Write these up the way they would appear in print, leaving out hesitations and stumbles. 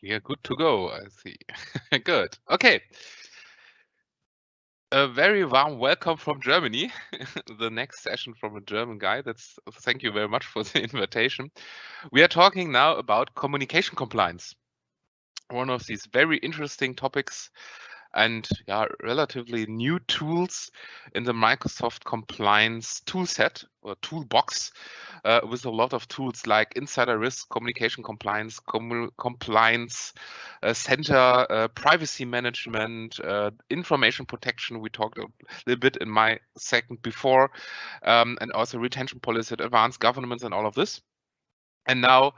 We are good to go, I see. Good. Okay. A very warm welcome from Germany. The next session from a German guy. Thank you very much for the invitation. We are talking now about communication compliance. One of these very interesting topics and relatively new tools in the Microsoft compliance toolset or toolbox, with a lot of tools like insider risk, communication compliance, compliance center, privacy management, information protection. We talked a little bit in my segment before, and also retention policy, advanced governance, and all of this. And now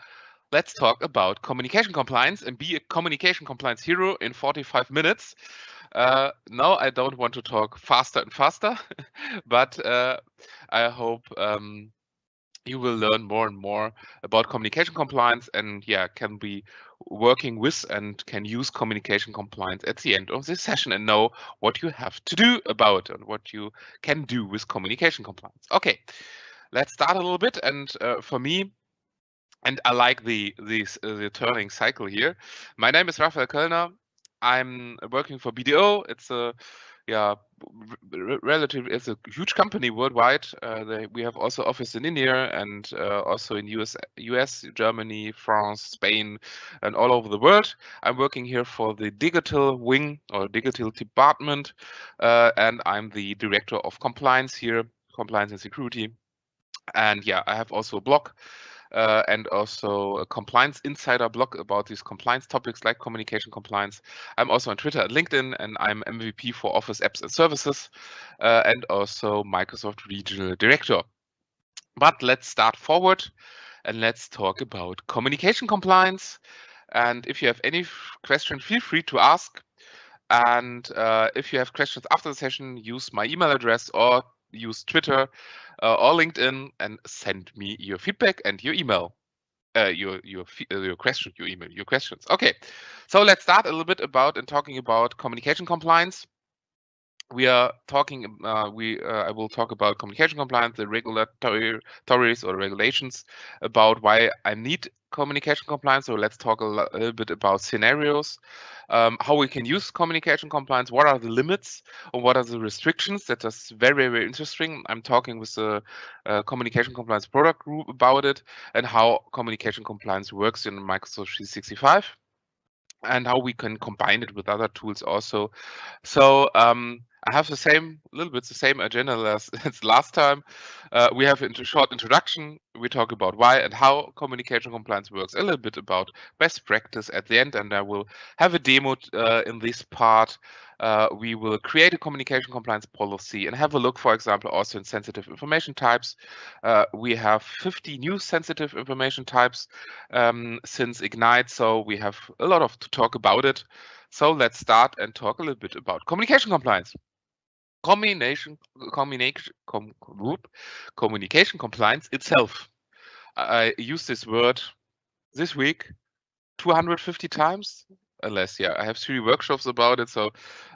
let's talk about communication compliance and be a communication compliance hero in 45 minutes. No, I don't want to talk faster and faster, but I hope you will learn more and more about communication compliance and can be working with and can use communication compliance at the end of this session and know what you have to do about it and what you can do with communication compliance. Okay, let's start a little bit. And for me, and I like the turning cycle here. My name is Raphael Koellner. I'm working for BDO. It's a it's a huge company worldwide. We have also office in India and also in US, Germany, France, Spain, and all over the world. I'm working here for the digital wing or digital department, and I'm the director of compliance here, compliance and security. And I have also a blog. And also a compliance insider blog about these compliance topics like communication compliance. I'm also on Twitter and LinkedIn, and I'm MVP for Office Apps and Services, and also Microsoft Regional Director. But let's start forward and let's talk about communication compliance. And if you have any questions, feel free to ask. And if you have questions after the session, use my email address or use Twitter or LinkedIn and send me your feedback and your email, your question, your email, your questions. Okay, so let's start a little bit about and talking about communication compliance. We are talking. I will talk about communication compliance, the regulatories or regulations, about why I need communication compliance. So let's talk a little bit about scenarios, how we can use communication compliance, what are the limits, or what are the restrictions. That is very, very interesting. I'm talking with the communication compliance product group about it and how communication compliance works in Microsoft 365 and how we can combine it with other tools also. So I have a little bit the same agenda as last time. We have a short introduction. We talk about why and how communication compliance works, a little bit about best practice at the end, and I will have a demo in this part. We will create a communication compliance policy and have a look, for example, also in sensitive information types. We have 50 new sensitive information types since Ignite, so we have a lot to talk about it. So let's start and talk a little bit about communication compliance. Communication compliance itself. I used this word this week 250 times, unless I have 3 workshops about it. So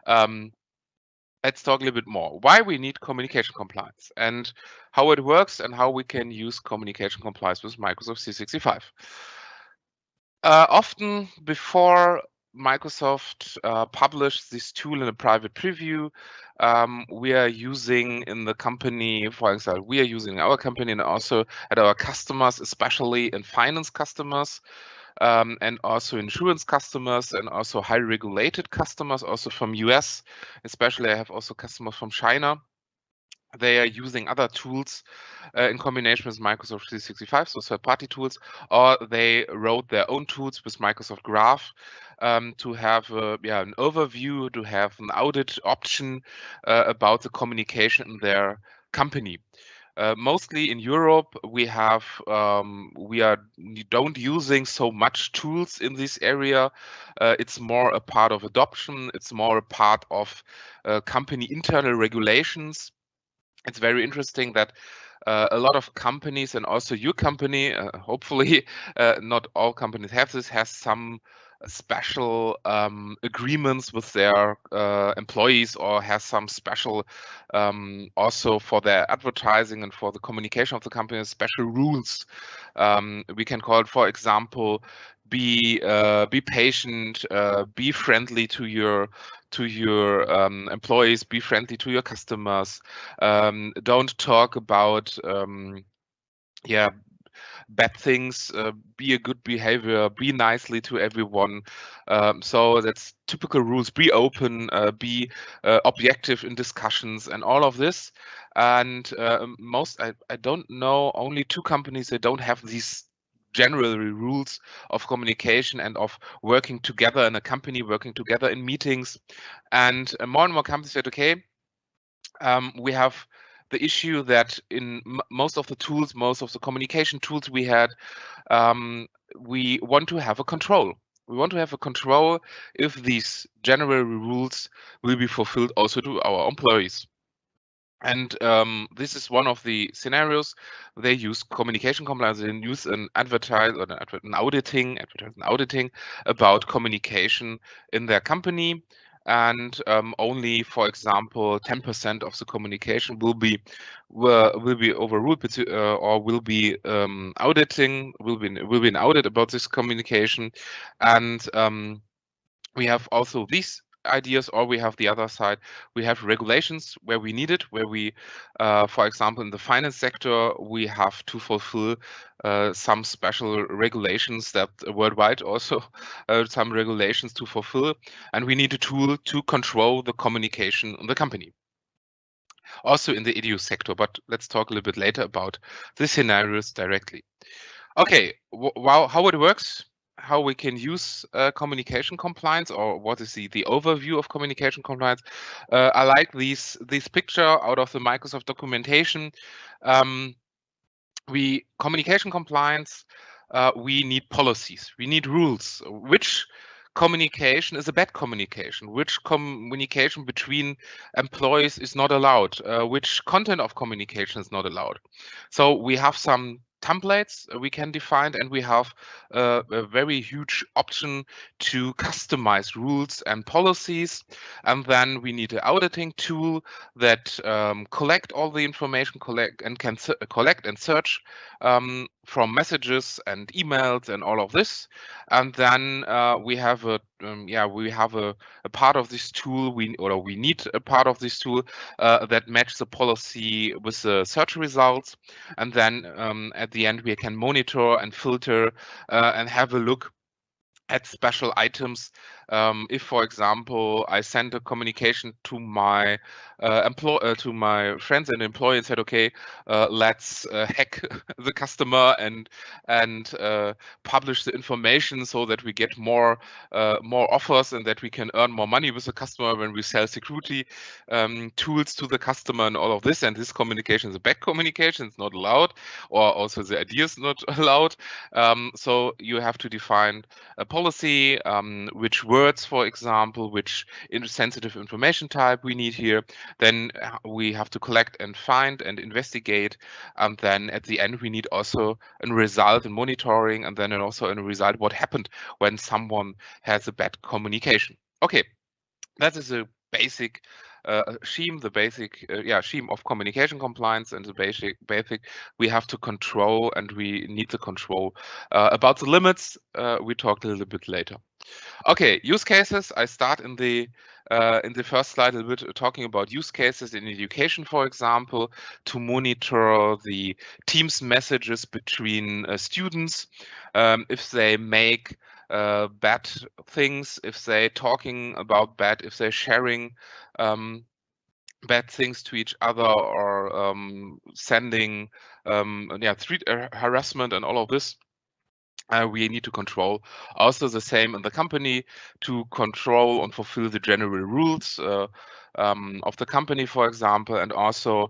let's talk a little bit more. Why we need communication compliance and how it works and how we can use communication compliance with Microsoft 365. Often before Microsoft published this tool in a private preview, we are using in the company, for example, we are using in our company and also at our customers, especially in finance customers, and also insurance customers and also high regulated customers, also from US, especially I have also customers from China. They are using other tools in combination with Microsoft 365, so third-party tools, or they wrote their own tools with Microsoft Graph to have an overview, to have an audit option about the communication in their company. Mostly in Europe, we don't using so much tools in this area. It's more a part of adoption. It's more a part of company internal regulations. It's very interesting that a lot of companies and also your company, hopefully not all companies have this, has some special agreements with their employees or has some special also for their advertising and for the communication of the company, special rules. We can call it, for example, be patient, be friendly to your employees, be friendly to your customers. Don't talk about bad things, be a good behavior, be nicely to everyone. So that's typical rules. Be open, be objective in discussions and all of this. And I don't know, only 2 companies that don't have these general rules of communication and of working together in a company, working together in meetings. And more companies said, okay, we have the issue that in most of the tools, most of the communication tools we had, we want to have a control. We want to have a control if these general rules will be fulfilled also to our employees. And this is one of the scenarios. They use communication compliance. They use an auditing about communication in their company. And only, for example, 10% of the communication will be overruled or will be will be an audit about this communication. And we have also these ideas, or we have the other side. We have regulations where we need it, where we, for example, in the finance sector, we have to fulfill some special regulations that worldwide also some regulations to fulfill, and we need a tool to control the communication in the company. Also in the edu sector, but let's talk a little bit later about the scenarios directly. Okay, how it works, how we can use communication compliance, or what is the overview of communication compliance. I like this picture out of the Microsoft documentation. Communication compliance, we need policies, we need rules. Which communication is a bad communication? Which communication between employees is not allowed? Which content of communication is not allowed? So we have some templates we can define, and we have a very huge option to customize rules and policies. And then we need an auditing tool that collect all the information, collect and search from messages and emails and all of this. And then we have a part of this tool. We need a part of this tool that match the policy with the search results. And then at the end, we can monitor and filter and have a look at special items. If, for example, I send a communication to my to my friends and employees and said, okay, let's hack the customer and publish the information so that we get more offers and that we can earn more money with the customer when we sell security tools to the customer and all of this. And this communication is a bad communication. It's not allowed, or also the idea is not allowed. So you have to define a policy, which words, for example, which sensitive information type we need here. Then we have to collect and find and investigate. And then at the end, we need also a result and monitoring, and then also a result what happened when someone has a bad communication. Okay, that is a basic scheme, the basic scheme of communication compliance, and the basic we have to control, and we need to control. About the limits, we talked a little bit later. Okay, use cases. I start in the first slide a little bit talking about use cases in education, for example, to monitor the Teams messages between students, if they make bad things, if they're talking about bad, if they're sharing bad things to each other, or sending harassment and all of this. We need to control. Also the same in the company, to control and fulfill the general rules of the company, for example. And also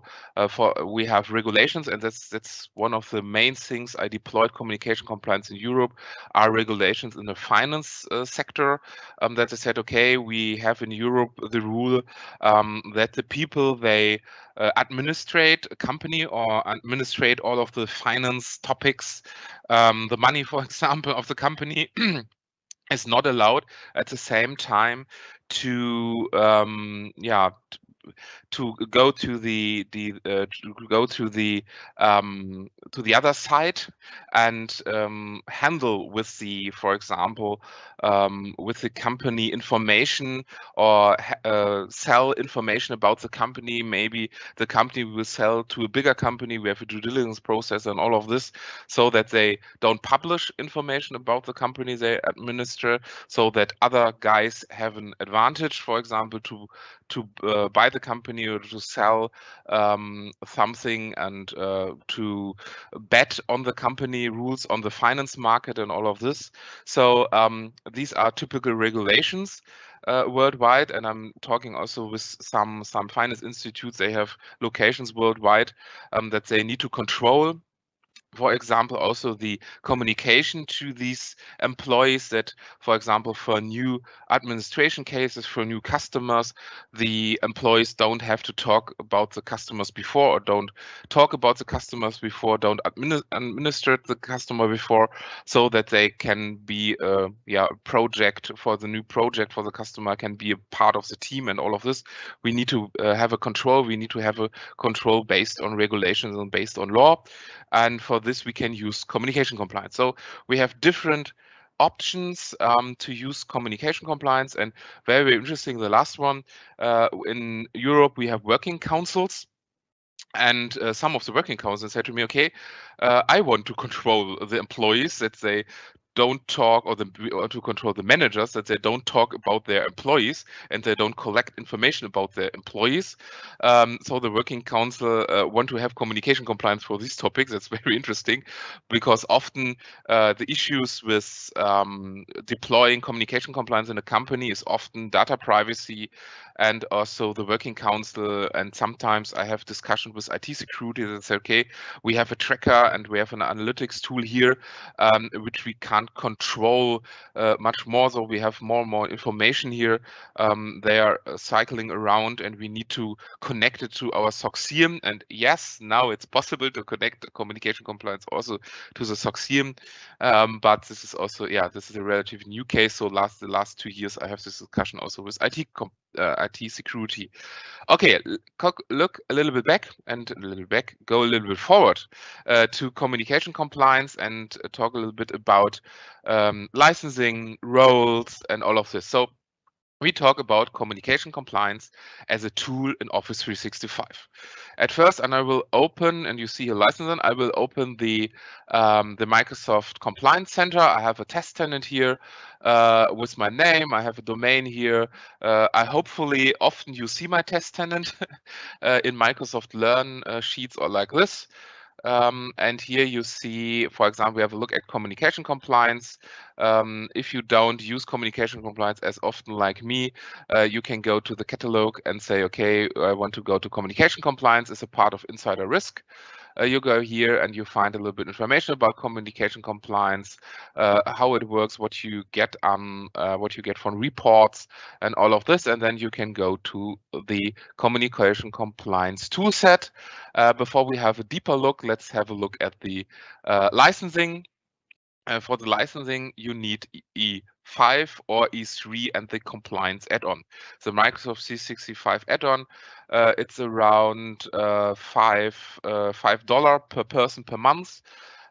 we have regulations, and that's one of the main things I deployed communication compliance in Europe, are regulations in the finance sector, that I said, okay, we have in Europe the rule that the people, they administrate a company or administrate all of the finance topics, the money, for example, of the company is not allowed at the same time to to go to the other side and handle with the, for example, with the company information, or sell information about the company. Maybe the company will sell to a bigger company. We have a due diligence process and all of this, so that they don't publish information about the company they administer, so that other guys have an advantage, for example, to buy the company or to sell something, and to bet on the company, rules on the finance market and all of this. So these are typical regulations worldwide, and I'm talking also with some finance institutes. They have locations worldwide that they need to control. For example, also the communication to these employees, that, for example, for new administration cases, for new customers, the employees don't have to talk about the customers before, or don't talk about the customers before, don't administer the customer before, so that they can be a project for the new project for the customer, can be a part of the team, and all of this. We need to have a control. We need to have a control based on regulations and based on law. And for this, we can use communication compliance. So we have different options to use communication compliance. And very, very interesting, the last one, in Europe, we have working councils. And some of the working councils said to me, okay, I want to control the employees, that they don't talk, or to control the managers, that they don't talk about their employees and they don't collect information about their employees. So the working council want to have communication compliance for these topics. That's very interesting, because often the issues with deploying communication compliance in a company is often data privacy, and also the working council. And sometimes I have discussion with IT security that say, okay, we have a tracker and we have an analytics tool here, which we can't control much more. So we have more and more information here. They are cycling around, and we need to connect it to our SCCM. And yes, now it's possible to connect communication compliance also to the SCCM. But this is also, this is a relatively new case. So the last 2 years, I have this discussion also with IT security. Okay, look a little bit back, and go a little bit forward to communication compliance, and talk a little bit about licensing, roles, and all of this. So we talk about communication compliance as a tool in Office 365. At first, and I will open, and you see a license, I will open the Microsoft Compliance Center. I have a test tenant here with my name. I have a domain here. I hopefully often you see my test tenant in Microsoft Learn sheets, or like this. And here you see, for example, we have a look at communication compliance. If you don't use communication compliance as often like me, you can go to the catalog and say, okay, I want to go to communication compliance as a part of insider risk. You go here and you find a little bit information about communication compliance, how it works, what you get from reports, and all of this. And then you can go to the communication compliance toolset. Before we have a deeper look, let's have a look at the licensing. For the licensing, you need E5 or E3 and the compliance add-on. The Microsoft 365 add-on, it's around $5 per person per month,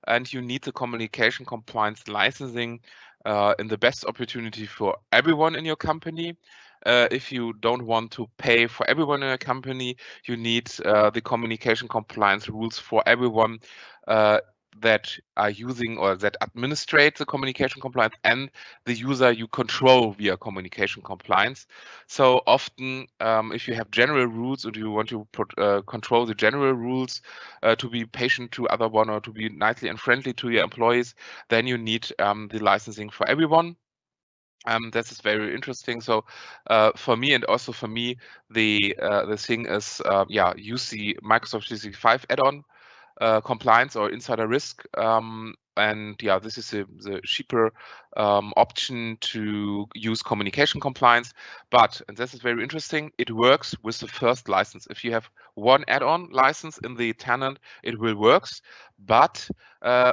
and you need the communication compliance licensing in the best opportunity for everyone in your company. If you don't want to pay for everyone in a company, you need the communication compliance rules for everyone that are using or that administrate the communication compliance, and the user you control via communication compliance. So often, if you have general rules and you want to control the general rules to be patient to other one, or to be nicely and friendly to your employees, then you need the licensing for everyone. This is very interesting. So for me, and also for me, the thing is, use the Microsoft 365 add-on. Compliance or insider risk, and this is the cheaper option to use communication compliance. But, and this is very interesting, it works with the first license. If you have one add-on license in the tenant, it will works. But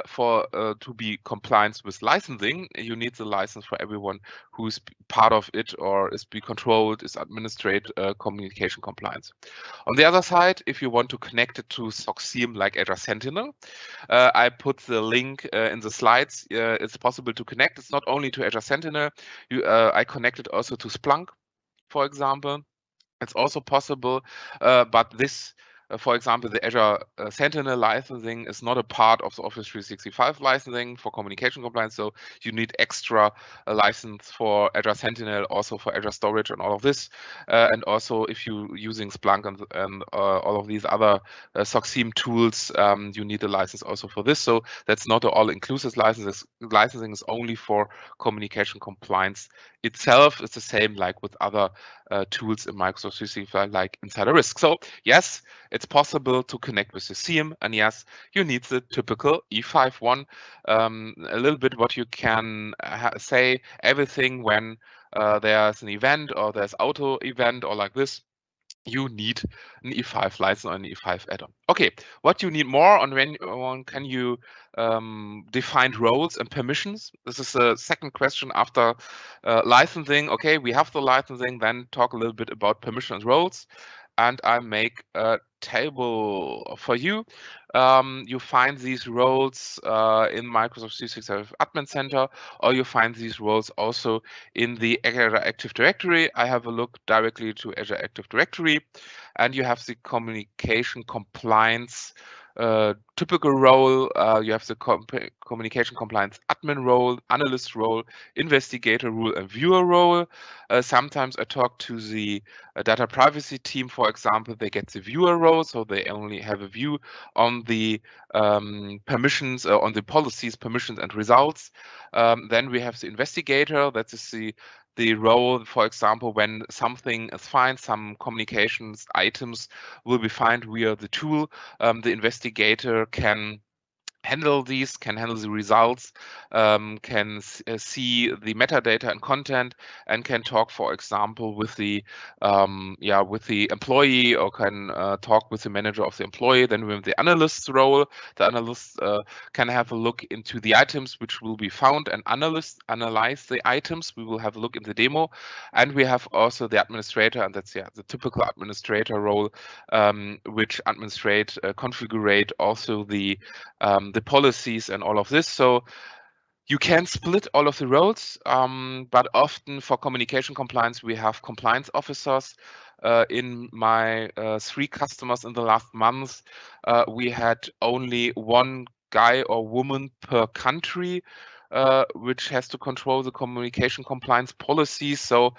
for to be compliant with licensing, you need the license for everyone who's part of it or is be controlled, is administrate communication compliance. On the other side, if you want to connect it to SCCM like Azure Sentinel, I put the link in the slides. It's possible to connect. It's not only to Azure Sentinel. I connected also to Splunk, for example. It's also possible, but this, for example, the Azure Sentinel licensing is not a part of the Office 365 licensing for communication compliance. So you need extra license for Azure Sentinel, also for Azure Storage and all of this. And also if you're using Splunk and all of these other SCCM tools, you need a license also for this. So that's not an all-inclusive license. Licensing is only for communication compliance itself. It's the same like with other tools in Microsoft 365 like Insider Risk. So yes, it's possible to connect with the SCCM, and yes, you need the typical E5 one. A little bit what you can say, everything when there's an event or there's auto event or like this, you need an E5 license or an E5 add-on. Okay, what you need more on when can you define roles and permissions? This is the second question after licensing. Okay, we have the licensing, then talk a little bit about permissions roles. And I make a table for you. You find these roles in Microsoft 365 Admin Center, or you find these roles also in the Azure Active Directory. I have a look directly to Azure Active Directory, and you have the communication compliance typical role. You have the communication compliance admin role, analyst role, investigator role, and viewer role. Sometimes I talk to the data privacy team, for example, they get the viewer role, so they only have a view on the permissions, on the policies, permissions, and results. Then we have the investigator, that is the role, for example, when something is found, some communications items will be found via the tool. The investigator can handle these, can handle the results, can see the metadata and content, and can talk, for example, with the employee, or can talk with the manager of the employee. Then we have the analyst's role. The analyst can have a look into the items which will be found, and analyze the items. We will have a look in the demo. And we have also the administrator, and that's the typical administrator role, which administrate, configure also the policies and all of this. So you can split all of the roles, but often for communication compliance, we have compliance officers. In my 3 customers in the last month, we had only one guy or woman per country, which has to control the communication compliance policies. So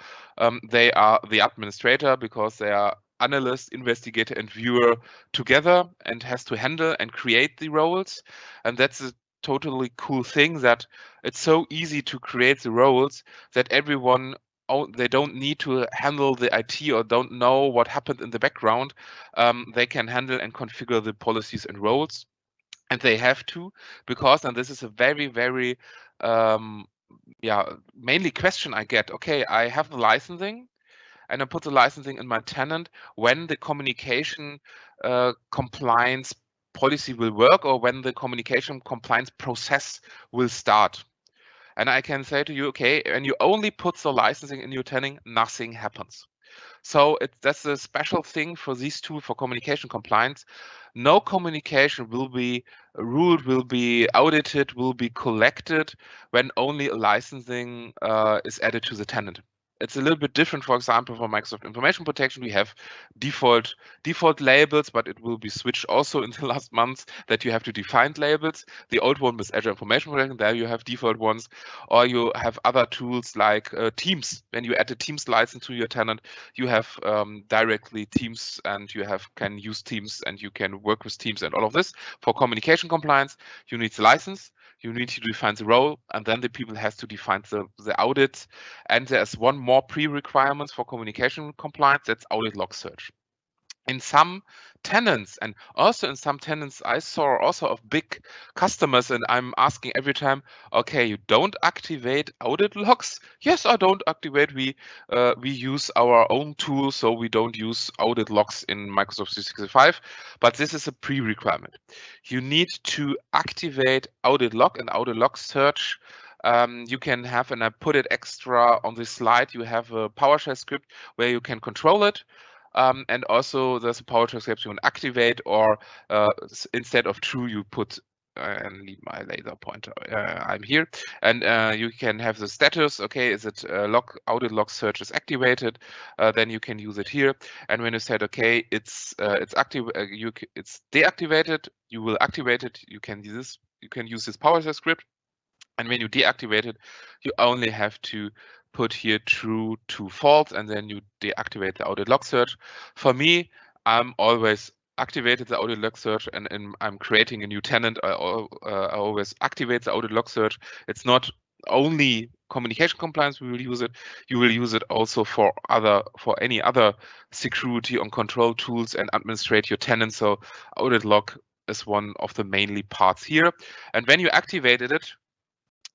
they are the administrator, because they are analyst, investigator, and viewer together, and has to handle and create the roles. And that's a totally cool thing, that it's so easy to create the roles that everyone, they don't need to handle the IT or don't know what happened in the background. They can handle and configure the policies and roles. And they have to, because, and this is a very, very mainly question I get. Okay, I have the licensing, and I put the licensing in my tenant. When the communication compliance policy will work, or when the communication compliance process will start. And I can say to you, okay, when you only put the licensing in your tenant, nothing happens. So that's a special thing for these tools for communication compliance. No communication will be ruled, will be audited, will be collected when only a licensing is added to the tenant. It's a little bit different, for example, for Microsoft Information Protection. We have default labels, but it will be switched also in the last months, that you have to define labels. The old one with Azure Information Protection, there you have default ones, or you have other tools like Teams. When you add a Teams license to your tenant, you have directly Teams, and you can use Teams, and you can work with Teams and all of this. For communication compliance, you need the license. You need to define the role, and then the people has to define the audit. And there's one more pre-requirements for communication compliance, that's Audit Log Search. in some tenants, and also in some tenants I saw also of big customers, and I'm asking every time, okay, you don't activate audit logs? Yes, I don't activate. We use our own tool, so we don't use audit logs in Microsoft 365, but this is a pre-requirement. You need to activate audit log and audit log search. You can have, and I put it extra on this slide, you have a PowerShell script where you can control it. And also there's a PowerShell script you can activate, or instead of true, you put and need my laser pointer. I'm here, and you can have the status. Okay, is it audit log search is activated? Then you can use it here. And when you said okay, it's active, it's deactivated, you will activate it. You can use this. You can use this PowerShell script. And when you deactivate it, you only have to put here true to false, and then you deactivate the audit log search. For me, I'm always activated the audit log search, and I'm creating a new tenant. I always activate the audit log search. It's not only communication compliance we will use it. You will use it also for any other security and control tools and administrate your tenants. So audit log is one of the mainly parts here. And when you activated it,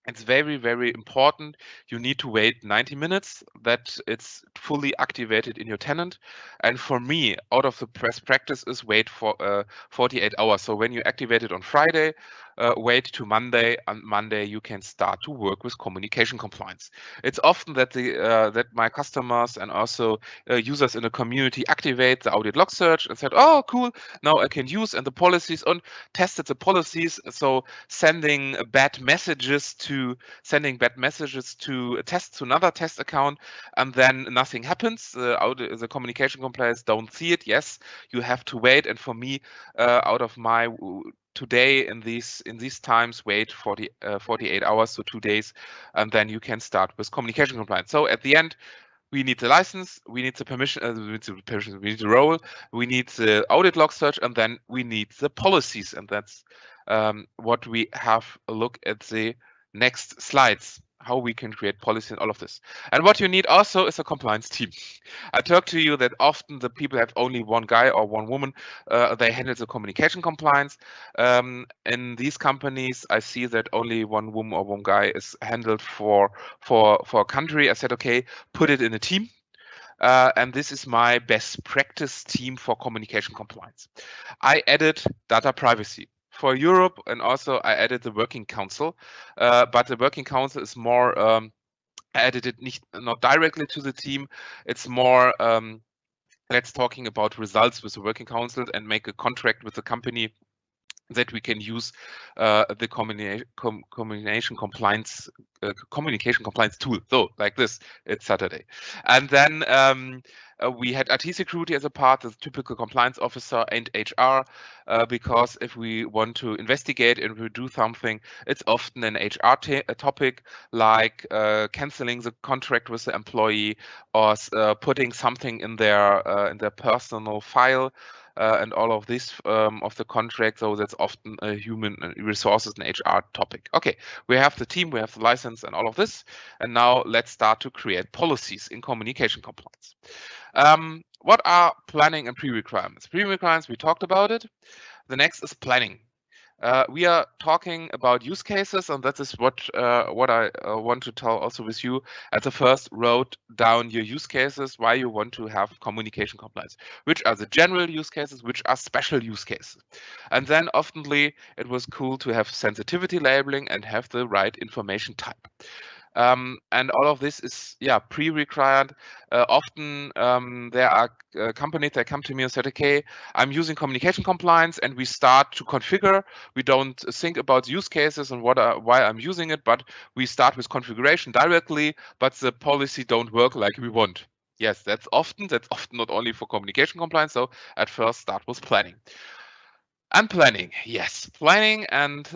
it's very, very important. You need to wait 90 minutes that it's fully activated in your tenant. And for me, out of the best practice is wait for 48 hours. So when you activate it on Friday, wait to Monday. On Monday, you can start to work with communication compliance. It's often that that my customers and also users in the community activate the audit log search and said, oh, cool, now I can use and the policies, and tested the policies. So sending bad messages to a test to another test account, and then nothing happens. The communication compliance don't see it. Yes, you have to wait. And for me, out of my today in these times, wait 48 hours, so 2 days, and then you can start with communication compliance. So at the end, we need the license, we need the permission, we need the role, we need the audit log search, and then we need the policies. And that's what we have a look at the next slides, how we can create policy and all of this. And what you need also is a compliance team. I talked to you that often the people have only one guy or one woman. They handle the communication compliance. In these companies, I see that only one woman or one guy is handled for a country. I said, okay, put it in a team. And this is my best practice team for communication compliance. I added data privacy for Europe, and also I added the working council, but the working council is more, I added it not directly to the team. It's more, let's talking about results with the working council and make a contract with the company that we can use the communication compliance tool. So like this, it's Saturday. And then we had IT security as a part, the typical compliance officer and HR, because if we want to investigate and we do something, it's often an HR topic, like canceling the contract with the employee, or putting something in their personal file. And all of this of the contract, so that's often a human resources and HR topic. Okay, we have the team, we have the license and all of this, and now let's start to create policies in communication compliance. What are planning and pre-requirements? Pre-requirements, we talked about it. The next is planning. We are talking about use cases, and that is what I want to tell also with you. At the first, wrote down your use cases, why you want to have communication compliance, which are the general use cases, which are special use cases. And then oftenly it was cool to have sensitivity labeling and have the right information type. And all of this is pre-required. Often there are companies that come to me and said, okay, I'm using communication compliance, and we start to configure. We don't think about use cases and why I'm using it, but we start with configuration directly, but the policy don't work like we want. Yes, that's often not only for communication compliance. So at first, start with planning. And planning, yes, planning, and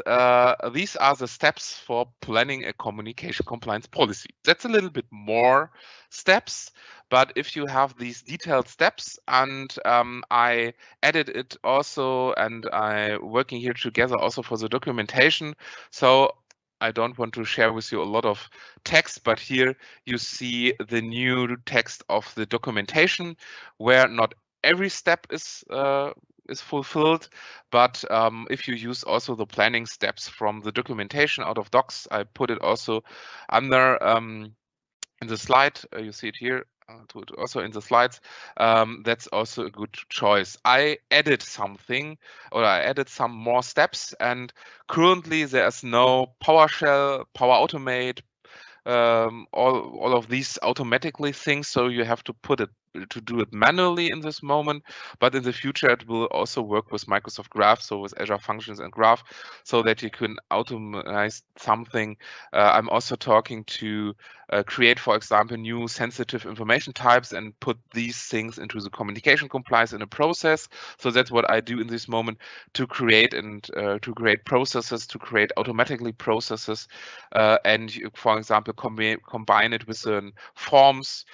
these are the steps for planning a communication compliance policy. That's a little bit more steps, but if you have these detailed steps, and I added it also, and I working here together also for the documentation. So I don't want to share with you a lot of text, but here you see the new text of the documentation, where not every step is fulfilled, but if you use also the planning steps from the documentation out of docs, I put it also under in the slide. You see it here. Also in the slides, that's also a good choice. I added something, or I added some more steps, and currently there's no PowerShell, Power Automate, all of these automatically things, so you have to do it manually in this moment, but in the future it will also work with Microsoft Graph, so with Azure Functions and Graph, so that you can automate something. I'm also talking to create, for example, new sensitive information types and put these things into the communication compliance in a process. So that's what I do in this moment, to create and to create processes, to create automatically processes, and you, for example, combine it with forms,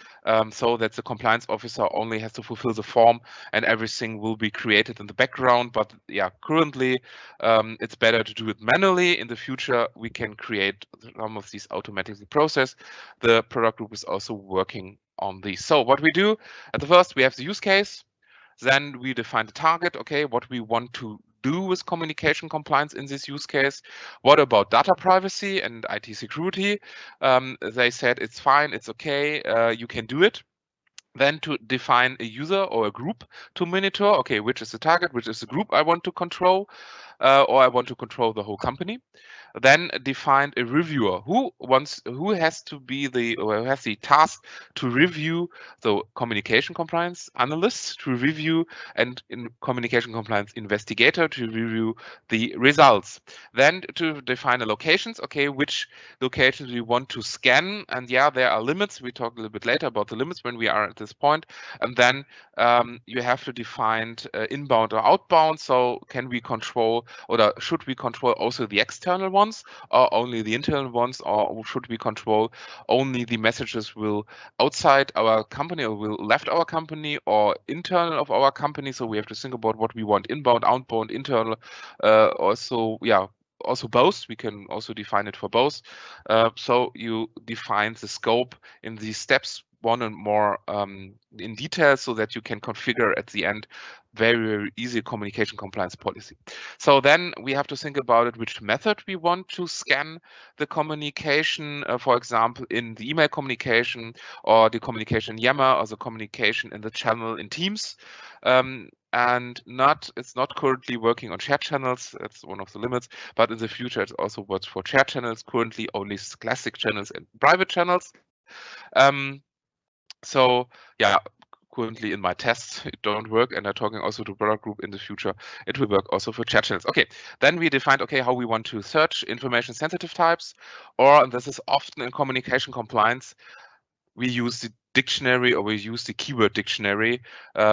so that the compliance officer only has to fulfill the form and everything will be created in the background. But yeah, currently it's better to do it manually. In the future, we can create some of these automatically processed. The product group is also working on these. So what we do at the first, we have the use case. Then we define the target, okay, what we want to do with communication compliance in this use case. What about data privacy and IT security? They said it's fine, it's okay, you can do it. Then to define a user or a group to monitor, okay, which is the target, which is the group I want to control, or I want to control the whole company. Then define a reviewer who has to be or has the task to review the communication compliance analyst, to review, and in communication compliance investigator to review the results. Then to define the locations, okay, which locations we want to scan, and yeah, there are limits. We talk a little bit later about the limits when we are at this point. And then you have to define inbound or outbound. So can we control, or should we control also the external ones, or only the internal ones, or should we control only the messages will outside our company or will left our company or internal of our company? So we have to think about what we want: inbound, outbound, internal. Also, yeah, also both. We can also define it for both. So you define the scope in these steps, one and more in detail, so that you can configure at the end very, very easy communication compliance policy. So then we have to think about it, which method we want to scan the communication, for example, in the email communication, or the communication in Yammer, or the communication in the channel in Teams. And it's not currently working on shared channels. That's one of the limits, but in the future it also works for shared channels. Currently only classic channels and private channels. So yeah, currently in my tests it don't work, and I'm talking also to product group. In the future it will work also for chat channels. Okay, then we defined, okay, how we want to search information sensitive types, and this is often in communication compliance, we use the dictionary, or we use the keyword dictionary,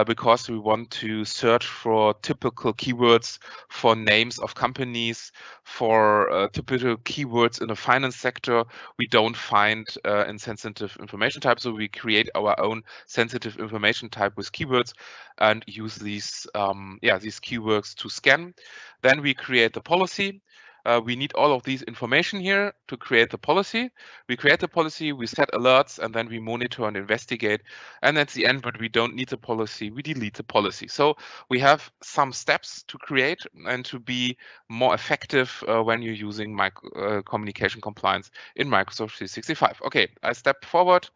because we want to search for typical keywords for names of companies, for typical keywords in the finance sector we don't find in sensitive information type. So we create our own sensitive information type with keywords and use these these keywords to scan. Then we create the policy. We need all of these information here to create the policy. We create the policy, we set alerts, and then we monitor and investigate. And at the end, but we don't need the policy, we delete the policy. So we have some steps to create and to be more effective when you're using communication compliance in Microsoft 365. Okay, I step forward.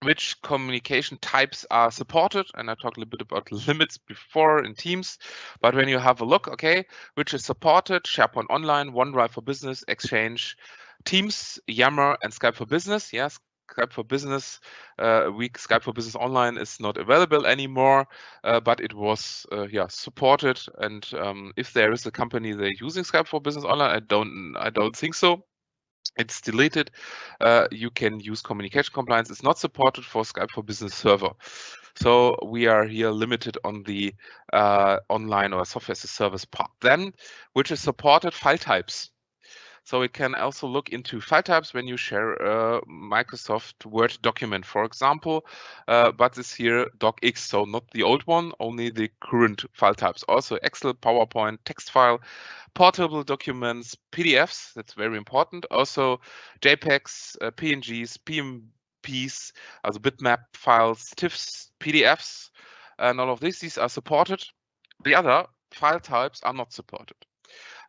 Which communication types are supported, and I talked a little bit about limits before in Teams, but when you have a look, okay, which is supported: SharePoint Online, OneDrive for Business, Exchange, Teams, Yammer, and Skype for Business. Yes, Skype for Business, Skype for Business Online is not available anymore, but it was supported. And if there is a company they're using Skype for Business Online, I don't think so. It's deleted. You can use communication compliance. It's not supported for Skype for Business Server. So we are here limited on the online or software as a service part. Then, which is supported: file types. So we can also look into file types when you share a Microsoft Word document, for example, but this here docx, so not the old one, only the current file types. Also Excel, PowerPoint, text file, portable documents, PDFs, that's very important. Also JPEGs, PNGs, BMPs, also bitmap files, TIFFs, PDFs, and all of these are supported. The other file types are not supported.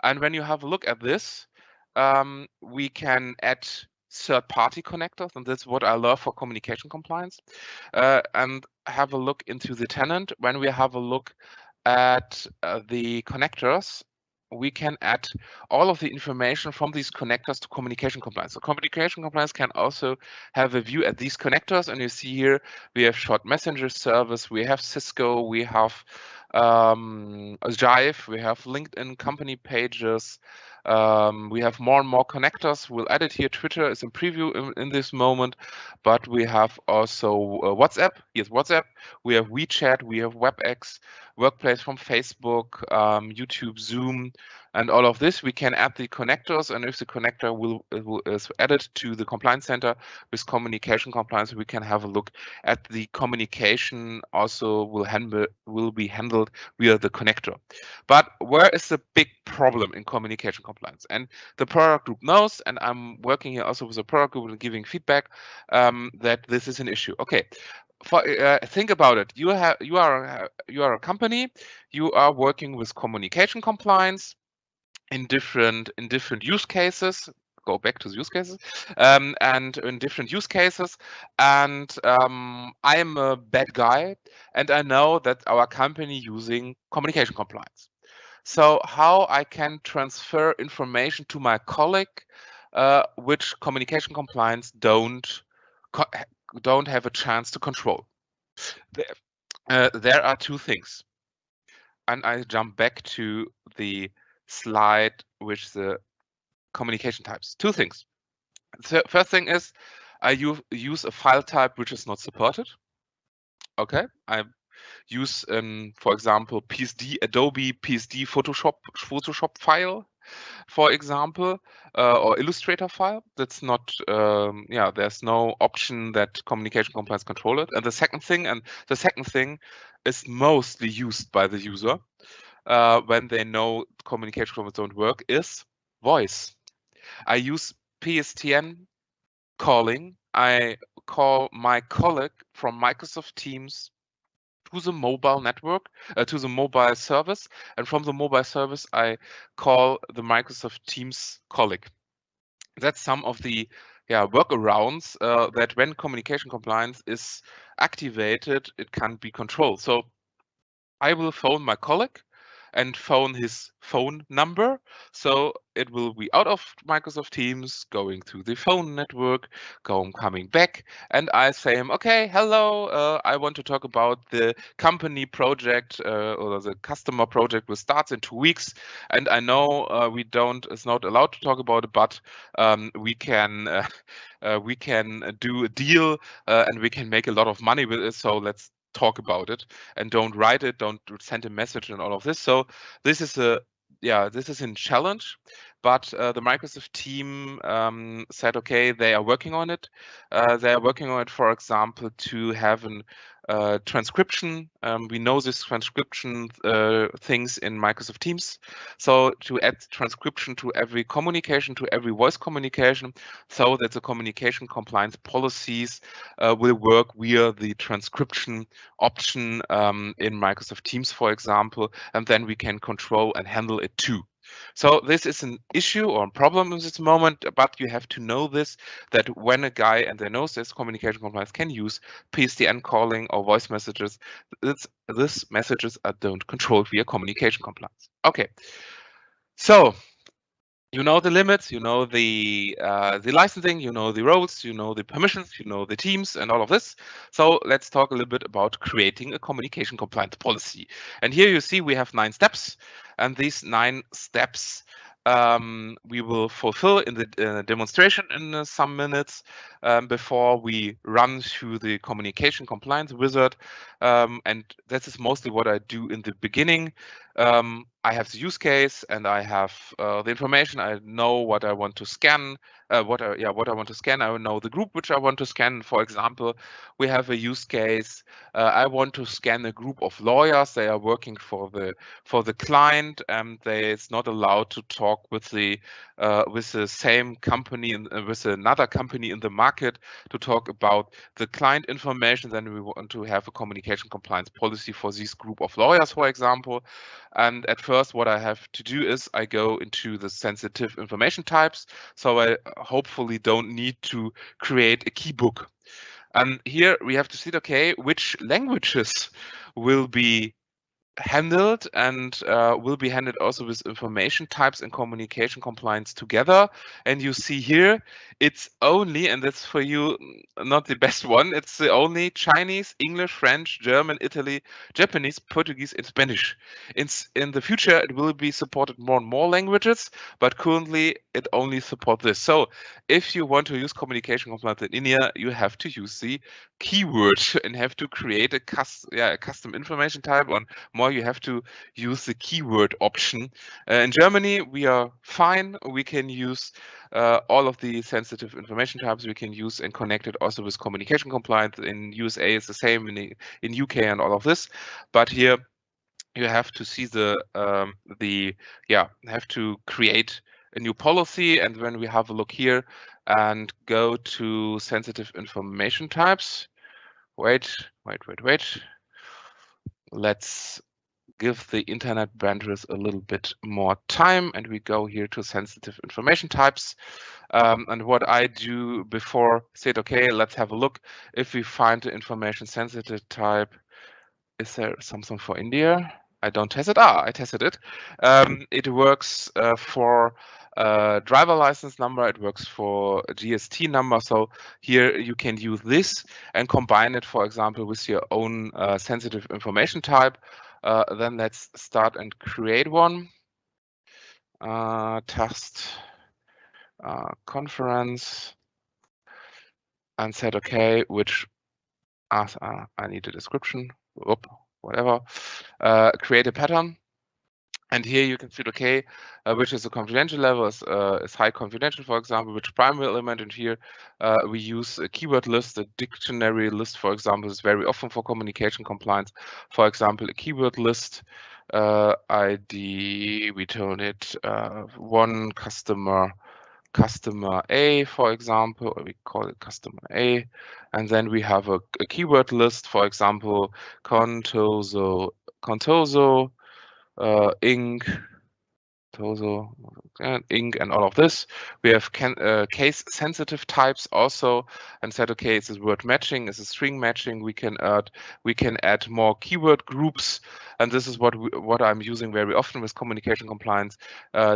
And when you have a look at this, we can add third-party connectors, and that's what I love for communication compliance. And have a look into the tenant. When we have a look at the connectors, we can add all of the information from these connectors to communication compliance. So communication compliance can also have a view at these connectors, and you see here we have short messenger service, we have Cisco, we have Jive, we have LinkedIn company pages, we have more and more connectors. We'll add it here. Twitter is in preview in this moment, but we have also WhatsApp. Yes, WhatsApp. We have WeChat, we have WebEx, Workplace from Facebook, YouTube, Zoom, and all of this. We can add the connectors, and if the connector is added to the compliance center with communication compliance, we can have a look at the communication. Also, will be handled via the connector. But where is the big problem in communication compliance? And the product group knows, and I'm working here also with the product group and giving feedback that this is an issue. Okay. Think about it. You are a company. You are working with communication compliance in different use cases. Go back to the use cases, and in different use cases. And I'm a bad guy, and I know that our company using communication compliance. So how I can transfer information to my colleague, which communication compliance don't have a chance to control. There are two things, and I jump back to the slide with the communication types. Two things. The first thing is I use a file type which is not supported. Okay, I use, for example, Adobe PSD Photoshop file, for example, or Illustrator file. That's not, there's no option that communication compliance control it. And the second thing is mostly used by the user when they know communication compliance don't work, is voice. I use PSTN calling. I call my colleague from Microsoft Teams to the mobile network, to the mobile service, and from the mobile service, I call the Microsoft Teams colleague. That's some of the workarounds that when communication compliance is activated, it can be controlled. So I will phone my colleague and phone his phone number. So it will be out of Microsoft Teams, going through the phone network, coming back, and I say him, okay, hello, I want to talk about the company project or the customer project which starts in 2 weeks, and I know it's not allowed to talk about it, but we can do a deal and we can make a lot of money with it. So let's talk about it, and don't write it, don't send a message and all of this. So this is a challenge, but the Microsoft team said, okay, they are working on it. They are working on it, for example, to have a transcription. We know this transcription things in Microsoft Teams. So to add transcription to every communication, to every voice communication, so that the communication compliance policies will work via the transcription option in Microsoft Teams, for example, and then we can control and handle it too. So this is an issue or a problem in this moment, but you have to know this, that when a guy and they knows this, communication compliance can use PSTN calling or voice messages, these messages are don't controlled via communication compliance. Okay, so you know the limits, you know the licensing, you know the roles, you know the permissions, you know the teams and all of this. So let's talk a little bit about creating a communication compliance policy. And here you see we have 9 steps, and these 9 steps we will fulfill in the demonstration in some minutes before we run through the communication compliance wizard. And this is mostly what I do in the beginning. I have the use case and I have the information. I know what I want to scan. What I want to scan. I know the group which I want to scan. For example, we have a use case. I want to scan a group of lawyers. They are working for the client, and it's not allowed to talk with the with the same company and with another company in the market to talk about the client information. Then we want to have a communication compliance policy for this group of lawyers, for example. And at first, what I have to do is I go into the sensitive information types. So I hopefully don't need to create a key book. And here we have to see, okay, which languages will be handled and will be handled also with information types and communication compliance together. And you see here, it's only, and that's for you not the best one, it's the only Chinese, English, French, German, Italy, Japanese, Portuguese, and Spanish. In the future, it will be supported more and more languages, but currently it only supports this. So if you want to use communication compliance in India, you have to use the keyword and have to create a custom information type. On more, you have to use the keyword option. In Germany, we are fine. We can use all of the sensitive information types we can use and connect it also with communication compliance. In USA, it's the same. In UK and all of this, but here you have to see have to create a new policy. And when we have a look here and go to sensitive information types, wait. Let's give the internet bandwidth a little bit more time, and we go here to sensitive information types. And what I do before said, okay, let's have a look. If we find the information sensitive type, is there something for India? I don't test it. I tested it. It works for driver license number. It works for a GST number. So here you can use this and combine it, for example, with your own sensitive information type. Then let's start and create one. Test conference and said, okay, which I need a description. Whatever. Create a pattern. And here you can see, okay, which is the confidential level is high confidential, for example, which primary element. And here we use a keyword list, a dictionary list, for example, is very often for communication compliance. For example, a keyword list ID, we turn it one customer A, for example, or we call it customer A. And then we have a keyword list, for example, Contoso, ink, ink, and all of this. We have case sensitive types also, and said, okay, it's a word matching, it's a string matching. We can add more keyword groups, and this is what I'm using very often with communication compliance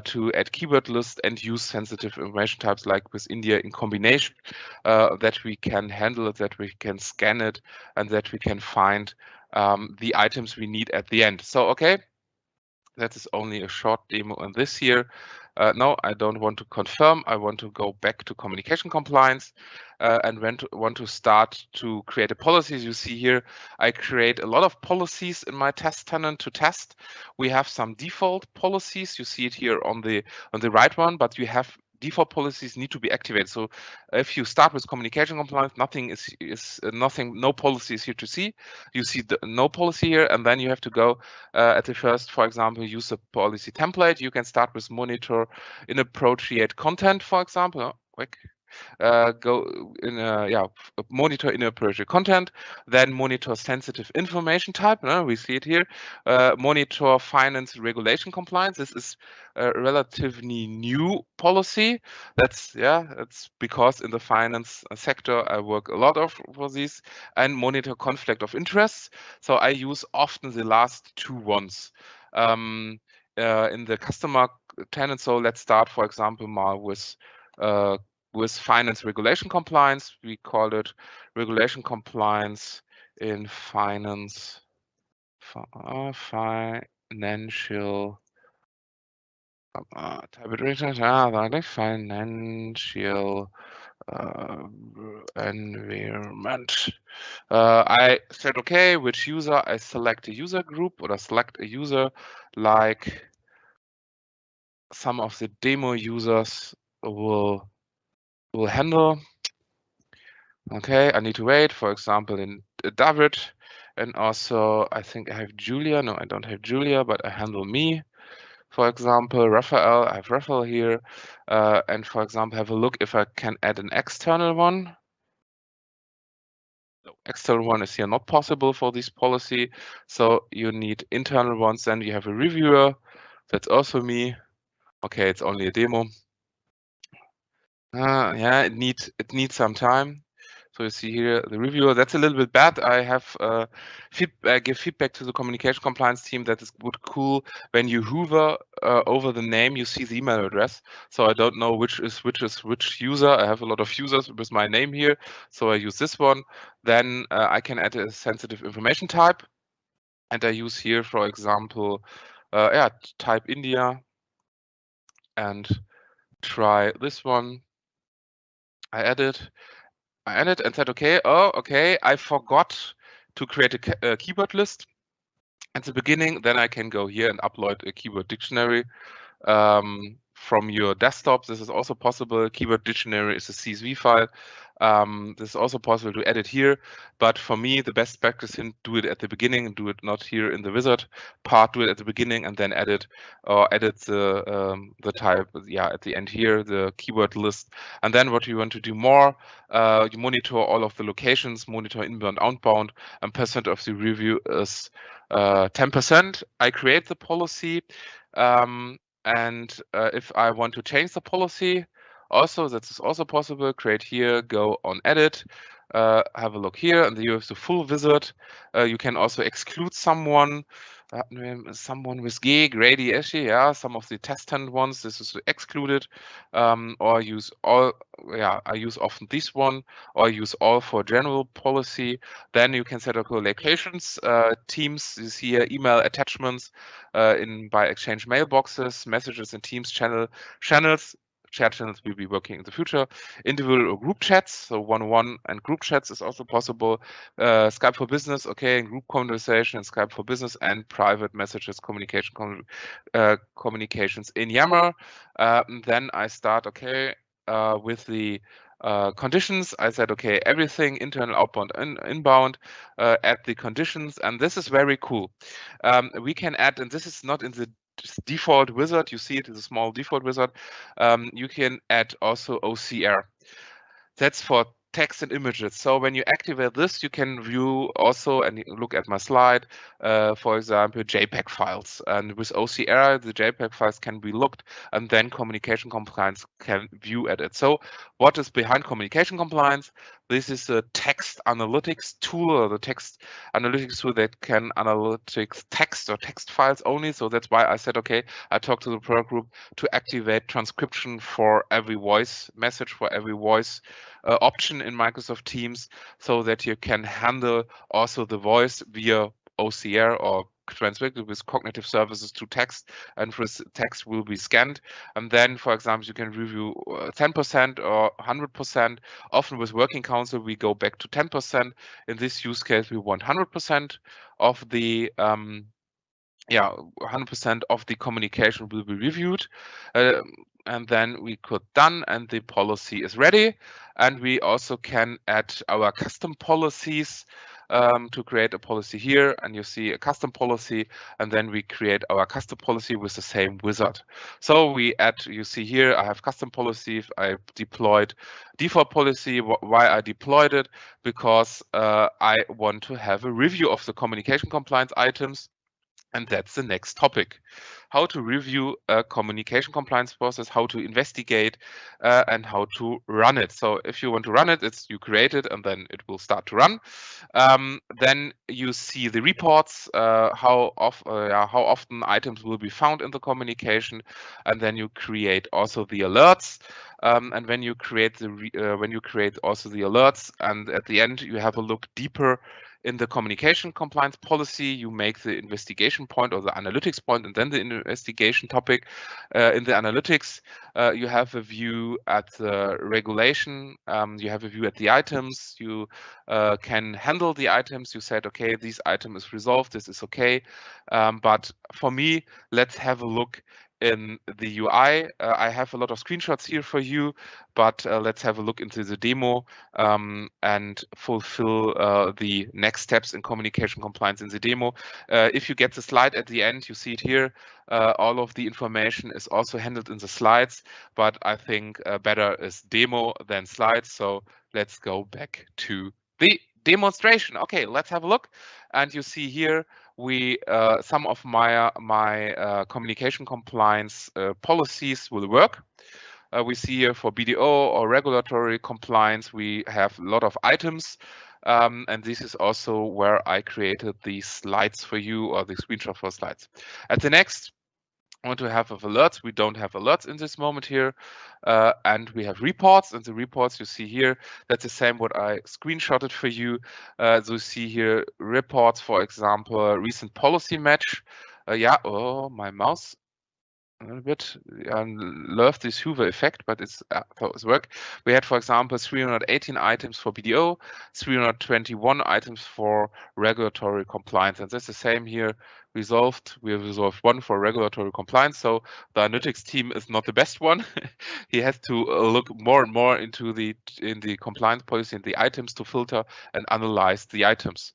to add keyword lists and use sensitive information types like with India in combination, that we can handle it, that we can scan it, and that we can find the items we need at the end. So okay. That is only a short demo on this here. No, I don't want to confirm. I want to go back to communication compliance and want to start to create a policies. You see here, I create a lot of policies in my test tenant to test. We have some default policies. You see it here on the right one, but you have default policies need to be activated. So if you start with communication compliance, no policy is here to see. You see the no policy here, and then you have to go at the first, for example, use a policy template. You can start with monitor inappropriate content, for example. Quick. Go in monitor inappropriate content, then monitor sensitive information type. We see it here. Monitor finance regulation compliance. This is a relatively new policy. That's because in the finance sector I work a lot for these, and monitor conflict of interests. So I use often the last two ones in the customer tenant. So let's start, for example, with finance regulation compliance. We call it regulation compliance in finance, financial financial environment. I said, okay, which user? I select a user group or select a user like some of the demo users will handle. Okay, I need to wait, for example, in David, and also I think I have Julia. No, I don't have Julia, but I handle me. For example, Raphael, I have Raphael here, and for example, have a look if I can add an external one. No, external one is here not possible for this policy, so you need internal ones. Then you have a reviewer, that's also me. Okay, it's only a demo. Yeah, it needs some time. So you see here the reviewer. That's a little bit bad. I have give feedback to the communication compliance team that it would cool when you hover over the name, you see the email address. So I don't know which user. I have a lot of users with my name here, so I use this one. Then I can add a sensitive information type, and I use here, for example, type India, and try this one. I added and said, okay, I forgot to create a keyword list at the beginning. Then I can go here and upload a keyword dictionary from your desktop. This is also possible. Keyword dictionary is a CSV file. This is also possible to edit here, but for me, the best practice is do it at the beginning and do it not here in the wizard part. Do it at the beginning and then edit the type, at the end here, the keyword list. And then what you want to do more, you monitor all of the locations, monitor inbound, outbound, and percent of the review is 10%. I create the policy, and if I want to change the policy, also, that is also possible. Create here, go on edit, have a look here, and then you have the full wizard. You can also exclude someone with G, Grady, Eschi, some of the test tenant ones. This is excluded, or use all. I use often this one, or use all for general policy. Then you can set up locations, teams. You see here email attachments by Exchange mailboxes, messages, and Teams channels. Chat channels will be working in the future. Individual or group chats, so one-on-one and group chats is also possible. Skype for Business, okay, and group conversation in Skype for Business, and private messages, communications in Yammer. Then I start, with the conditions. I said, okay, everything internal, outbound, inbound, add the conditions, and this is very cool. We can add, and this is not in the default wizard, you see it is a small default wizard. You can add also OCR. That's for text and images. So when you activate this, you can view also, and look at my slide, for example, JPEG files. And with OCR, the JPEG files can be looked, and then communication compliance can view at it. So what is behind communication compliance? This is a text analytics tool, or the text analytics tool that can analytics text or text files only. So that's why I said, okay, I talked to the product group to activate transcription for every voice message, for every voice option in Microsoft Teams, so that you can handle also the voice via OCR or transmitted with cognitive services to text, and for text will be scanned. And then, for example, you can review 10% or 100%. Often with Working Council, we go back to 10%. In this use case, we want 100% of the 100% of the communication will be reviewed. And then we could done, and the policy is ready. And we also can add our custom policies to create a policy here, and you see a custom policy, and then we create our custom policy with the same wizard. So we add, you see here, I have custom policy. I deployed default policy. Why I deployed it? Because I want to have a review of the communication compliance items. And that's the next topic, how to review a communication compliance process, how to investigate, and how to run it. So if you want to run it, you create it, and then it will start to run. Then you see the reports, how often items will be found in the communication, and then you create also the alerts. And when you create also the alerts, and at the end you have a look deeper in the communication compliance policy, you make the investigation point or the analytics point, and then the investigation topic. In the analytics, you have a view at the regulation, you have a view at the items, you can handle the items. You said, okay, this item is resolved, this is okay. But for me, let's have a look in the UI. I have a lot of screenshots here for you, but let's have a look into the demo and fulfill the next steps in communication compliance in the demo. If you get the slide at the end, you see it here. All of the information is also handled in the slides, but I think better is demo than slides. So let's go back to the demonstration. Okay, let's have a look. And you see here we some of my communication compliance policies will work. We see here for BDO or regulatory compliance, we have a lot of items. And this is also where I created these slides for you, or the screenshot for slides. At the next, I want to have alerts. We don't have alerts in this moment here. And we have reports, and the reports you see here, that's the same what I screenshotted for you. So you see here reports, for example, recent policy match. Yeah, oh, my mouse a little bit. I love this Hoover effect, but it's work. We had, for example, 318 items for BDO, 321 items for regulatory compliance, and that's the same here. Resolved. We have resolved one for regulatory compliance. So the analytics team is not the best one. He has to look more and more into the compliance policy and the items to filter and analyze the items.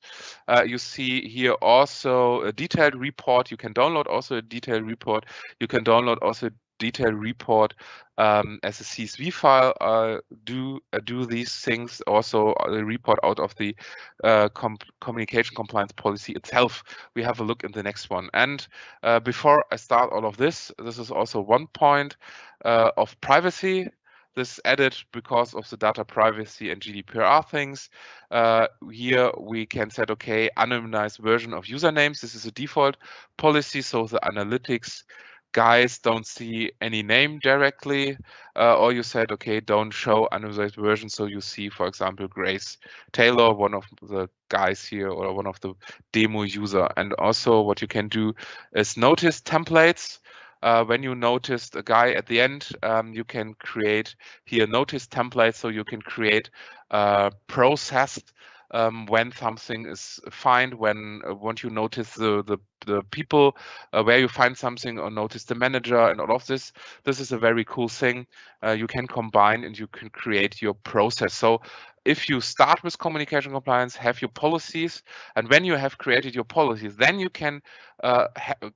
You see here also a detailed report. You can download also a detailed report. You can download also detailed report as a CSV file. Do these things also a report out of the communication compliance policy itself. We have a look in the next one. And before I start all of this is also one point of privacy. This added because of the data privacy and GDPR things. Here we can set, okay, anonymized version of usernames. This is a default policy, so the analytics guys don't see any name directly, or you said, okay, don't show anonymized version, so you see, for example, Grace Taylor, one of the guys here, or one of the demo user. And also what you can do is notice templates. When you noticed a guy at the end, you can create here notice templates, so you can create processed when something is found, when once you notice the people where you find something, or notice the manager and all of this. This is a very cool thing. You can combine and you can create your process. So if you start with communication compliance, have your policies, and when you have created your policies, then you can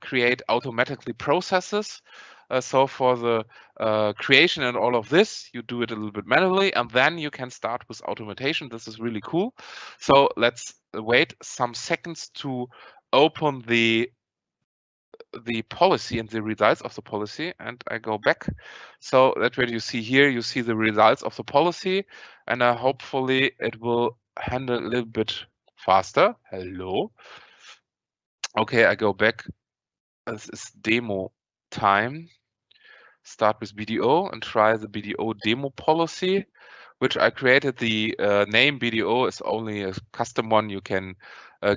create automatically processes. So for the creation and all of this, you do it a little bit manually, and then you can start with automation. This is really cool. So let's wait some seconds to open the policy and the results of the policy, and I go back. So that's what you see here. You see the results of the policy, and hopefully it will handle a little bit faster. Hello. Okay, I go back. This is demo time. Start with BDO and try the BDO demo policy, which I created. The name BDO is only a custom one. You can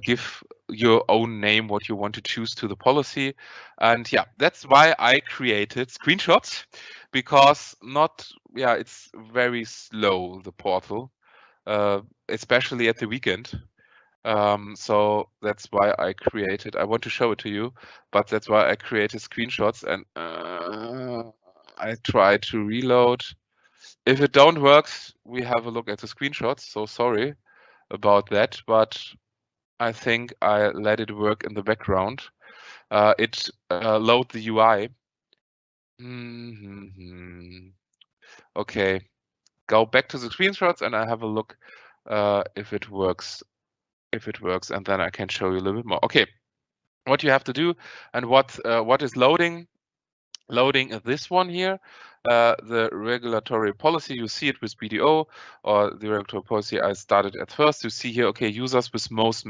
give your own name, what you want to choose to the policy. And yeah, that's why I created screenshots, because it's very slow, the portal, especially at the weekend. So that's why I created, I want to show it to you, but that's why I created screenshots, and I try to reload. If it don't work, we have a look at the screenshots. So sorry about that, but I think I let it work in the background. It load the UI. Okay, go back to the screenshots and I have a look if it works. And then I can show you a little bit more. Okay, what you have to do and what is loading. Loading this one here, the regulatory policy. You see it with BDO, or the regulatory policy I started at first. You see here, okay, users with most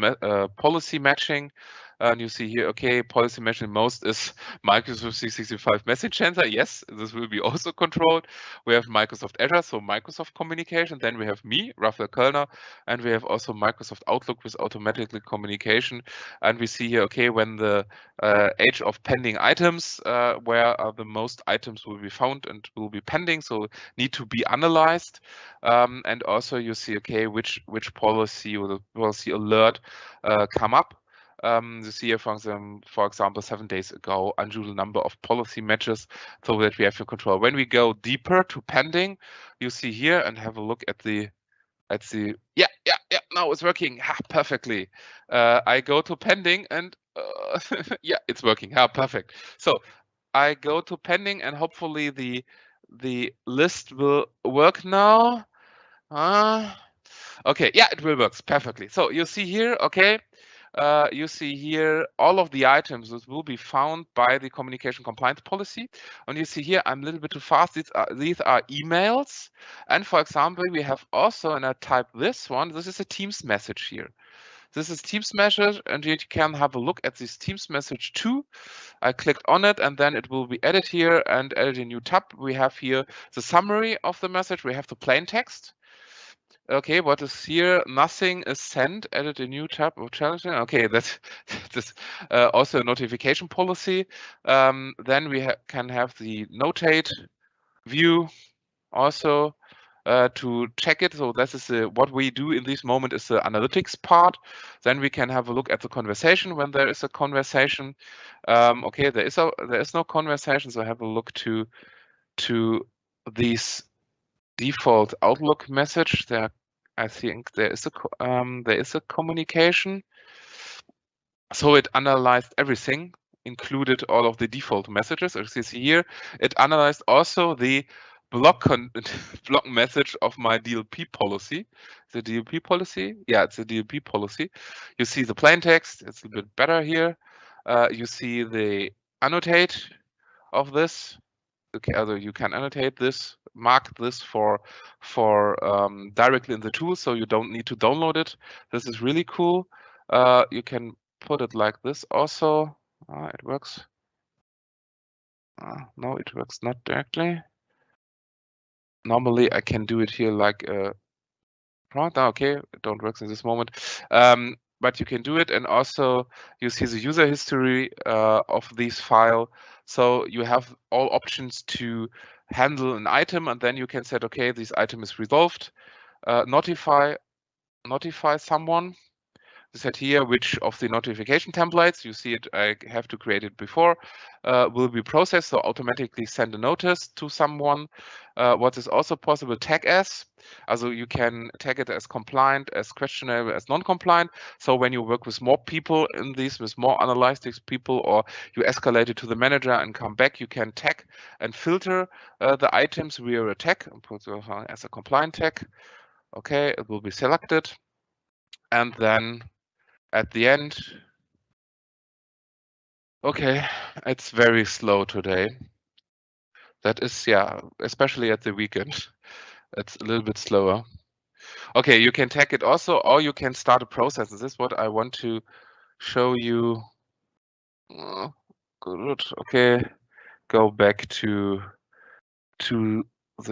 policy matching. And you see here, okay, policy matching most is Microsoft 365 Message Center. Yes, this will be also controlled. We have Microsoft Azure, so Microsoft Communication. Then we have me, Raphael Koellner, and we have also Microsoft Outlook with automatically communication. And we see here, okay, when the age of pending items, where the most items will be found and will be pending, so need to be analyzed. And also you see, okay, which policy or the policy alert come up. You see here, for example, 7 days ago, unusual number of policy matches, so that we have in control. When we go deeper to pending, you see here and have a look at the, yeah, now it's working perfectly. I go to pending and yeah, it's working. Perfect. So I go to pending and hopefully the list will work now. Okay, yeah, it will work perfectly. So you see here, okay, you see here all of the items that will be found by the communication compliance policy. And you see here, I'm a little bit too fast. These are emails. And for example, we have also, and I type this one, this is a Teams message here. This is Teams message, and you can have a look at this Teams message too. I clicked on it, and then it will be added here and added a new tab. We have here the summary of the message. We have the plain text. Okay, what is here? Nothing is sent. Added a new tab of challenging. Okay, that's also a notification policy. Then we can have the notate view also to check it. So this is what we do in this moment is the analytics part. Then we can have a look at the conversation when there is a conversation. Okay, there is no conversation, so have a look to these default Outlook message. There, I think there is a communication. So it analyzed everything, included all of the default messages. As you see here, it analyzed also the block message of my DLP policy. The DLP policy, yeah, it's a DLP policy. You see the plain text. It's a bit better here. You see the annotate of this. Okay, also you can annotate this, mark this for directly in the tool, so you don't need to download it. This is really cool. You can put it like this also. It works. No, it works not directly. Normally I can do it here like okay, it don't work in this moment. But you can do it, and also you see the user history of this file. So you have all options to handle an item, and then you can say, okay, this item is resolved. Notify someone. Set here which of the notification templates, you see it, I have to create it before, will be processed, so automatically send a notice to someone. What is also possible, tag as, also you can tag it as compliant, as questionable, as non-compliant. So when you work with more people in these, with more analytics people, or you escalate it to the manager and come back, you can tag and filter the items via a tag and put it as a compliant tag. Okay, it will be selected, and then at the end, okay, it's very slow today. That is, yeah, especially at the weekend, it's a little bit slower. Okay, you can tag it also, or you can start a process. This is what I want to show you. Good. Okay, go back to the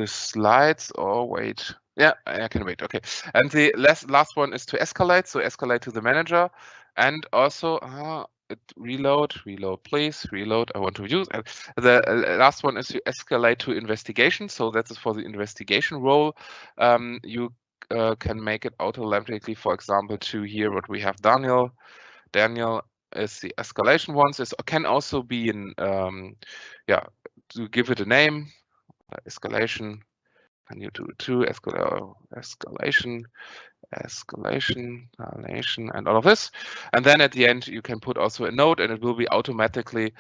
slides. Oh, wait. Yeah, I can wait. Okay, and the last one is to escalate. So escalate to the manager, and also reload, please, reload. I want to use. And the last one is to escalate to investigation. So that is for the investigation role. You can make it automatically, for example, to here what we have. Daniel is the escalation ones. This can also be in yeah, to give it a name. Escalation. Can you do it too? Escalation, and all of this. And then at the end, you can put also a note, and it will be automatically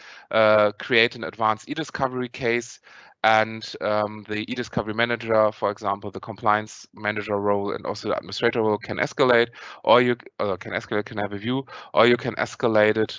create an advanced e-discovery case. And the e-discovery manager, for example, the compliance manager role and also the administrator role can escalate, or you can have a view, or you can escalate it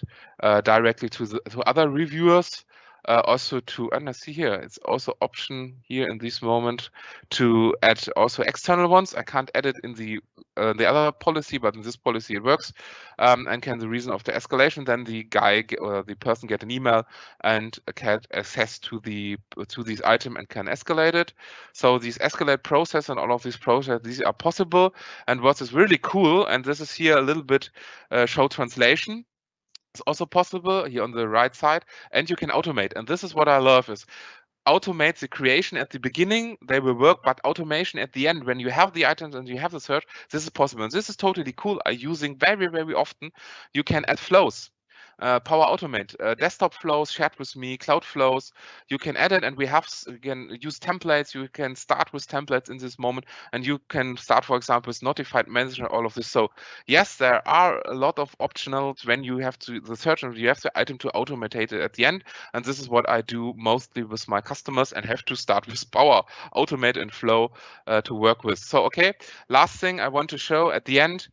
directly to other reviewers. Also to, and I see here, it's also option here in this moment to add also external ones. I can't add it in the other policy, but in this policy it works. And can the reason of the escalation, then the guy or the person get an email and can access to this item and can escalate it. So this escalate process and all of these processes, these are possible. And what is really cool, and this is here a little bit show translation. It's also possible here on the right side, and you can automate. And this is what I love is automate the creation at the beginning, they will work, but automation at the end, when you have the items and you have the search, this is possible. And this is totally cool. I'm using very, very often. You can add flows. Power Automate, desktop flows shared with me, cloud flows. You can add it, and we have, you can use templates. You can start with templates in this moment, and you can start, for example, with notified manager, all of this. So yes, there are a lot of optionals when you have to the search and you have the item to automate it at the end. And this is what I do mostly with my customers, and have to start with Power Automate and Flow to work with. So okay, last thing I want to show at the end,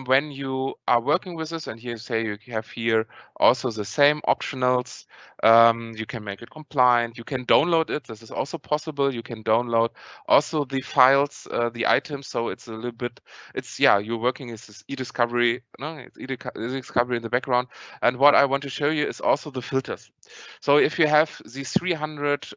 when you are working with this, and here say you have here also the same optionals. You can make it compliant. You can download it. This is also possible. You can download also the files, the items. So it's a little bit, it's, yeah, you're working is this e-discovery, no, it's e-discovery in the background. And what I want to show you is also the filters. So if you have these 300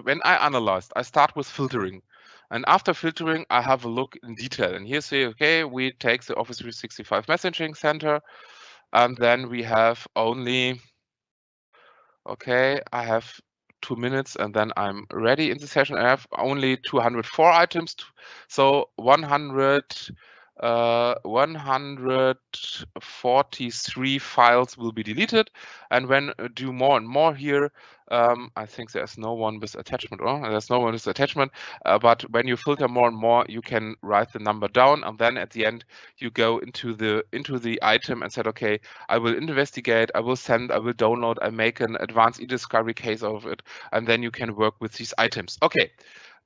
when I analyzed, I start with filtering. And after filtering, I have a look in detail. And here say, okay, we take the Office 365 Messaging Center, and then we have only, okay, I have 2 minutes and then I'm ready in the session. I have only 204 items. So 143 files will be deleted. And when do more and more here, I think there's no one with attachment. Oh, there's no one with attachment. But when you filter more and more, you can write the number down, and then at the end you go into the item and said, okay, I will investigate, I will send, I will download, I make an advanced e-discovery case of it, and then you can work with these items. Okay,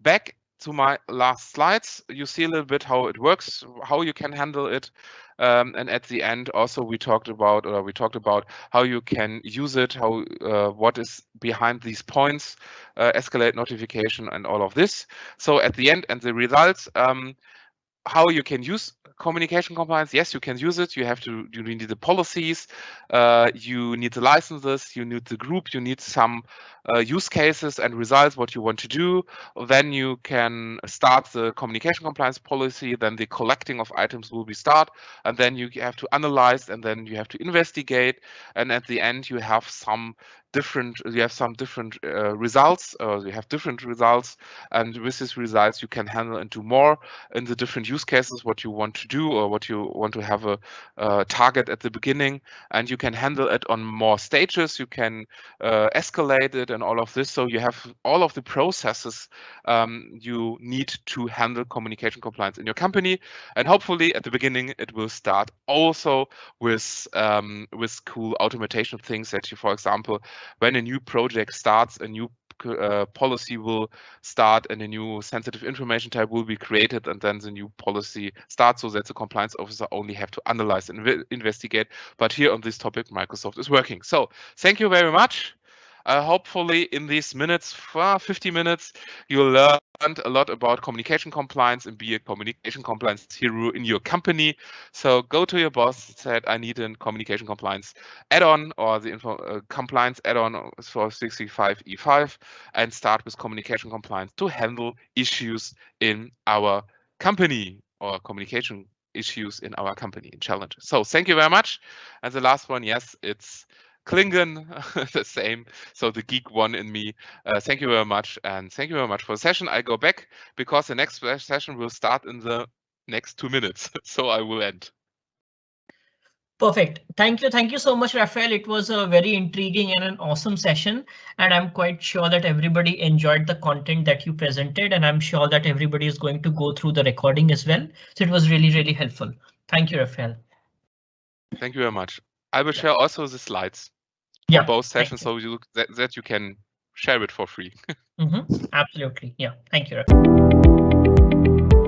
back to my last slides. You see a little bit how it works, how you can handle it. And at the end, also we talked about how you can use it, how what is behind these points, escalate notification, and all of this. So at the end and the results, how you can use communication compliance. Yes, you can use it. You need the policies, you need the licenses, you need the group, you need some use cases and results, what you want to do. Then you can start the communication compliance policy, then the collecting of items will be start, and then you have to analyze, and then you have to investigate, and at the end you have some different results, you have different results, and with these results you can handle into more in the different use cases, what you want to do or what you want to have a target at the beginning, and you can handle it on more stages. You can escalate it and all of this. So you have all of the processes you need to handle communication compliance in your company, and hopefully at the beginning it will start also with cool automation things that you, for example, when a new project starts, a new policy will start and a new sensitive information type will be created, and then the new policy starts, so that the compliance officer only have to analyze and investigate. But here on this topic, Microsoft is working. So thank you very much. Hopefully in these minutes, 50 minutes, you learned a lot about communication compliance and be a communication compliance hero in your company. So go to your boss, said, I need a communication compliance add-on or the compliance add-on for 65 E5, and start with communication compliance to handle issues in our company, or communication issues in our company and challenges. So thank you very much. And the last one, yes, it's Klingon, the same. So the geek one in me. Thank you very much, and thank you very much for the session. I go back because the next session will start in the next 2 minutes. So I will end. Perfect. Thank you so much, Raphael. It was a very intriguing and an awesome session, and I'm quite sure that everybody enjoyed the content that you presented, and I'm sure that everybody is going to go through the recording as well. So it was really helpful. Thank you, Raphael. Thank you very much. I will share also the slides for both sessions, so that you can share it for free. Absolutely. Yeah. Thank you, Raphael.